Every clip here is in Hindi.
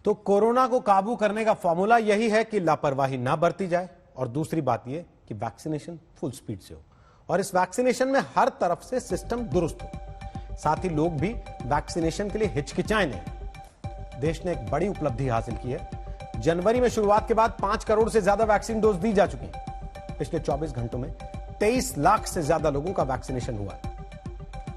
तो कोरोना को काबू करने का फॉर्मूला यही है कि लापरवाही ना बरती जाए और दूसरी बात यह कि वैक्सीनेशन फुल स्पीड से हो और इस वैक्सीनेशन में हर तरफ से सिस्टम दुरुस्त हो। साथ ही लोग भी वैक्सीनेशन के लिए हिचकिचाए नहीं। देश ने एक बड़ी उपलब्धि हासिल की है। जनवरी में शुरुआत के बाद 5 करोड़ से ज्यादा वैक्सीन डोज दी जा चुकी हैं। पिछले 24 घंटों में 23 लाख से ज्यादा लोगों का वैक्सीनेशन हुआ है।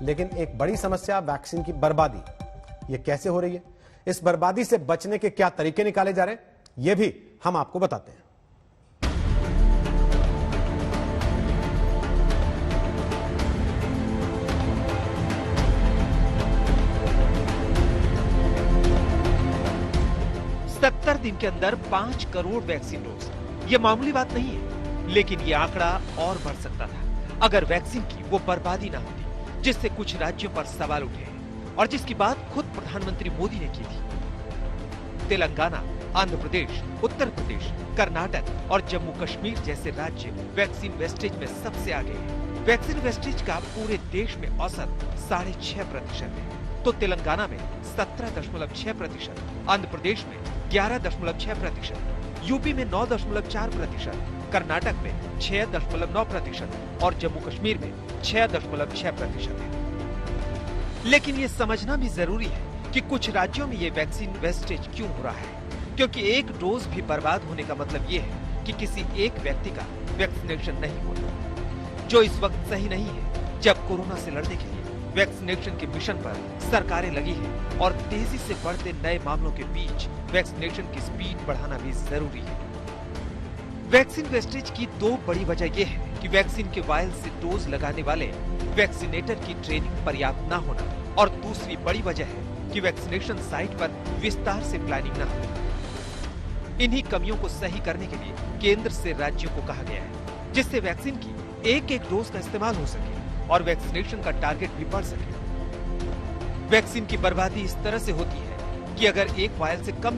लेकिन एक बड़ी समस्या वैक्सीन की बर्बादी। यह कैसे हो रही है, इस बर्बादी से बचने के क्या तरीके निकाले जा रहे हैं, यह भी हम आपको बताते हैं। सत्तर दिन के अंदर 5 करोड़ वैक्सीन डोज, यह मामूली बात नहीं है, लेकिन यह आंकड़ा और बढ़ सकता था अगर वैक्सीन की वो बर्बादी ना होती जिससे कुछ राज्यों पर सवाल उठे हैं और जिसकी बात खुद प्रधानमंत्री मोदी ने की थी। तेलंगाना, आंध्र प्रदेश, उत्तर प्रदेश, कर्नाटक और जम्मू कश्मीर जैसे राज्य वैक्सीन वेस्टेज में सबसे आगे हैं। वैक्सीन वेस्टेज का पूरे देश में औसत 6.5% है, तो तेलंगाना में 17.6%, आंध्र प्रदेश में 11.6%, यूपी में 9.4%, कर्नाटक में 6.9% और जम्मू कश्मीर में 6.6% है। लेकिन ये समझना भी जरूरी है कि कुछ राज्यों में ये वैक्सीन वेस्टेज क्यों हो रहा है, क्योंकि एक डोज भी बर्बाद होने का मतलब ये है कि किसी एक व्यक्ति का वैक्सीनेशन नहीं होना, जो इस वक्त सही नहीं है जब कोरोना से लड़ने के लिए वैक्सीनेशन के मिशन पर सरकारें लगी हैं और तेजी से बढ़ते नए मामलों के बीच वैक्सीनेशन की स्पीड बढ़ाना भी जरूरी है। वैक्सीन वेस्टेज की 2 बड़ी वजह यह है कि वैक्सीन के वायल से डोज लगाने वाले वैक्सीनेटर की ट्रेनिंग पर्याप्त न होना और दूसरी बड़ी वजह है कि वैक्सीनेशन साइट पर विस्तार से प्लानिंग न होना। इन्हीं कमियों को सही करने के लिए केंद्र से राज्यों को कहा गया है, जिससे वैक्सीन की एक डोज का इस्तेमाल हो सके और वैक्सीनेशन का टारगेट भी बढ़ सके। वैक्सीन की बर्बादी इस तरह से होती है कि अगर एक वायल से कम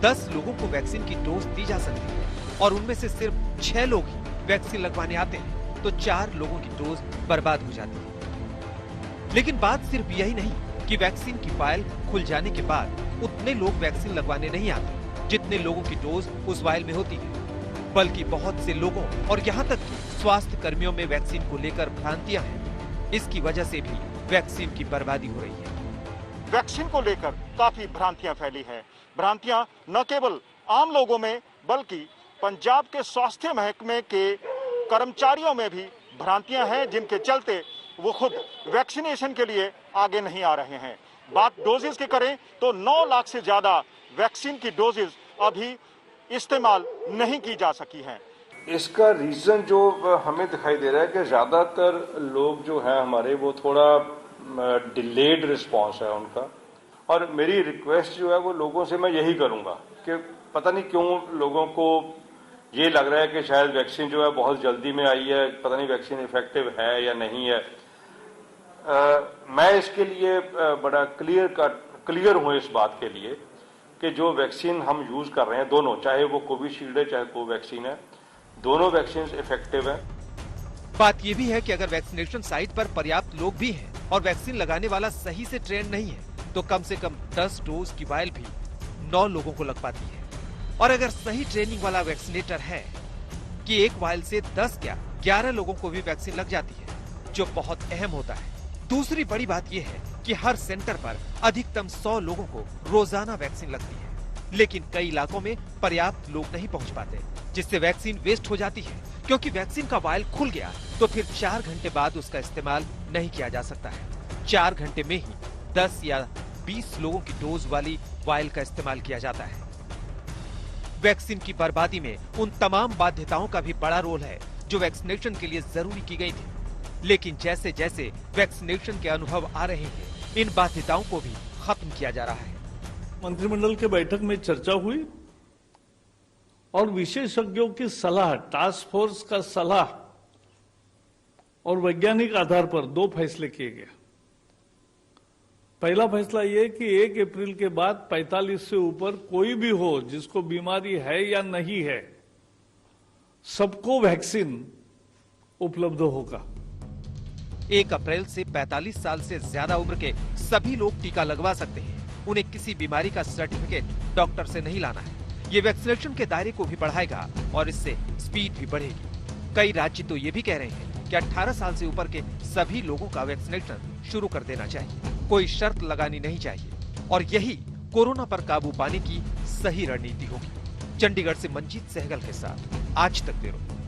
10 लोगों को वैक्सीन की डोज दी जा सकती है और उनमें से सिर्फ 6 लोग ही वैक्सीन लगवाने आते हैं, तो 4 लोगों की डोज बर्बाद हो जाती है। लेकिन बात सिर्फ यही नहीं कि वैक्सीन की वायल खुल जाने के बाद उतने लोग वैक्सीन लगवाने नहीं आते जितने लोगों की डोज उस वायल में होती है, बल्कि बहुत से लोगों और यहाँ तक कि स्वास्थ्य कर्मियों में वैक्सीन को लेकर भ्रांतियां हैं। इसकी वजह से भी वैक्सीन की बर्बादी हो रही है। वैक्सीन को लेकर काफी भ्रांतियां फैली हैं। भ्रांतियां न केवल आम लोगों में बल्कि पंजाब के स्वास्थ्य महकमे के कर्मचारियों में भी भ्रांतियां हैं, जिनके चलते वो खुद वैक्सीनेशन के लिए आगे नहीं आ रहे हैं। बात डोजेस की करें तो 9 लाख से ज्यादा वैक्सीन की डोजेस अभी इस्तेमाल नहीं की जा सकी हैं। इसका रीजन जो हमें दिखाई दे रहा है कि ज्यादातर लोग जो हैं हमारे, वो थोड़ा डिलेड रिस्पांस है उनका। और मेरी रिक्वेस्ट जो है वो लोगों से मैं यही करूंगा कि पता नहीं क्यों लोगों को ये लग रहा है कि शायद वैक्सीन जो है बहुत जल्दी में आई है, पता नहीं वैक्सीन इफेक्टिव है या नहीं है। मैं इसके लिए बड़ा क्लियर हूं इस बात के लिए कि जो वैक्सीन हम यूज कर रहे हैं दोनों, चाहे वो कोविशील्ड है चाहे कोवैक्सीन है, दोनों वैक्सीन इफेक्टिव है। बात यह भी है कि अगर वैक्सीनेशन साइट पर पर्याप्त लोग भी हैं और वैक्सीन लगाने वाला सही से ट्रेन नहीं है, तो कम से कम 10 डोज की वायल भी 9 लोगों को लग पाती है। और अगर सही ट्रेनिंग वाला वैक्सीनेटर है कि एक वायल से 10 या 11 लोगों को भी वैक्सीन लग जाती है, जो बहुत अहम होता है। दूसरी बड़ी बात यह है कि हर सेंटर पर अधिकतम 100 लोगों को रोजाना वैक्सीन लगती है, लेकिन कई इलाकों में पर्याप्त लोग नहीं पहुंच पाते, जिससे वैक्सीन वेस्ट हो जाती है, क्योंकि वैक्सीन का वायल खुल गया तो फिर 4 घंटे बाद उसका इस्तेमाल नहीं किया जा सकता है। 4 घंटे में ही 10 या 20 लोगों की डोज वाली वायल का इस्तेमाल किया जाता है। वैक्सीन की बर्बादी में उन तमाम बाध्यताओं का भी बड़ा रोल है जो वैक्सीनेशन के लिए जरूरी की गई थी, लेकिन जैसे जैसे वैक्सीनेशन के अनुभव आ रहे हैं, इन बाध्यताओं को भी खत्म किया जा रहा है। मंत्रिमंडल के बैठक में चर्चा हुई और विशेषज्ञों की सलाह, टास्क फोर्स का सलाह और वैज्ञानिक आधार पर 2 फैसले किए गए। पहला फैसला यह कि 1 अप्रैल के बाद 45 से ऊपर कोई भी हो जिसको बीमारी है या नहीं है, सबको वैक्सीन उपलब्ध होगा। 1 अप्रैल से 45 साल से ज्यादा उम्र के सभी लोग टीका लगवा सकते हैं। उन्हें किसी बीमारी का सर्टिफिकेट डॉक्टर से नहीं लाना है। ये वैक्सीनेशन के दायरे को भी बढ़ाएगा और इससे स्पीड भी बढ़ेगी। कई राज्य तो ये भी कह रहे हैं कि 18 साल से ऊपर के सभी लोगों का वैक्सीनेशन शुरू कर देना चाहिए, कोई शर्त लगानी नहीं चाहिए और यही कोरोना पर काबू पाने की सही रणनीति होगी। चंडीगढ़ से मंजीत सहगल के साथ आज तक ब्यूरो।